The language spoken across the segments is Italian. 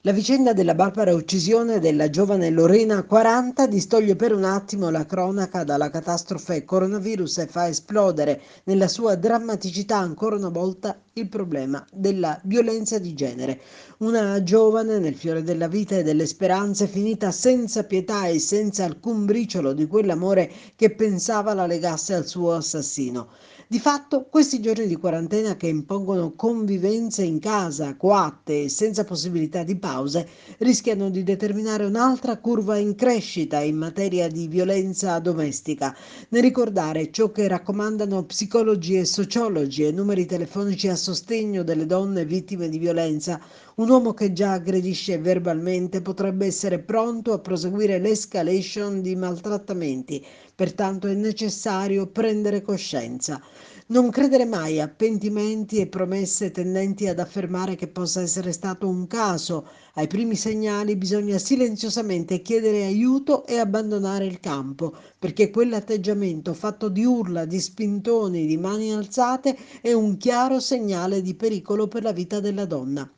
La vicenda della barbara uccisione della giovane Lorena 40 distoglie per un attimo la cronaca dalla catastrofe coronavirus e fa esplodere nella sua drammaticità ancora una volta il problema della violenza di genere. Una giovane nel fiore della vita e delle speranze, finita senza pietà e senza alcun briciolo di quell'amore che pensava la legasse al suo assassino. Di fatto, questi giorni di quarantena che impongono convivenze in casa, coatte e senza possibilità di pause, rischiano di determinare un'altra curva in crescita in materia di violenza domestica. Nel ricordare ciò che raccomandano psicologi e sociologi e numeri telefonici a sostegno delle donne vittime di violenza, un uomo che già aggredisce verbalmente potrebbe essere pronto a proseguire l'escalation di maltrattamenti. Pertanto è necessario prendere coscienza. Non credere mai a pentimenti e promesse tendenti ad affermare che possa essere stato un caso. Ai primi segnali bisogna silenziosamente chiedere aiuto e abbandonare il campo, perché quell'atteggiamento fatto di urla, di spintoni, di mani alzate è un chiaro segnale di pericolo per la vita della donna.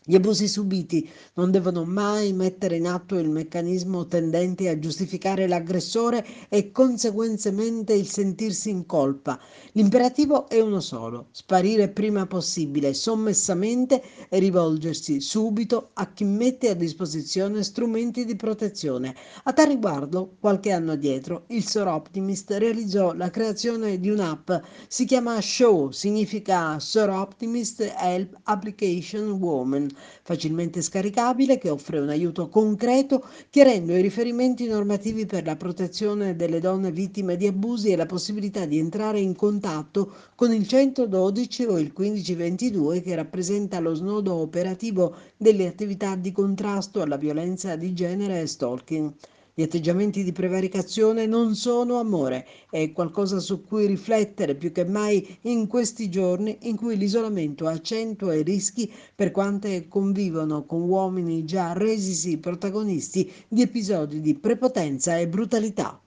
Gli abusi subiti non devono mai mettere in atto il meccanismo tendente a giustificare l'aggressore e conseguentemente il sentirsi in colpa. L'imperativo è uno solo: sparire prima possibile, sommessamente e rivolgersi subito a chi mette a disposizione strumenti di protezione. A tal riguardo, qualche anno addietro, il Sor Optimist realizzò la creazione di un'app. Si chiama SHOW, significa Sor Optimist Help Application Woman, facilmente scaricabile, che offre un aiuto concreto chiarendo i riferimenti normativi per la protezione delle donne vittime di abusi e la possibilità di entrare in contatto con il 112 o il 1522, che rappresenta lo snodo operativo delle attività di contrasto alla violenza di genere e stalking. Gli atteggiamenti di prevaricazione non sono amore, è qualcosa su cui riflettere più che mai in questi giorni in cui l'isolamento accentua i rischi per quante convivono con uomini già resisi protagonisti di episodi di prepotenza e brutalità.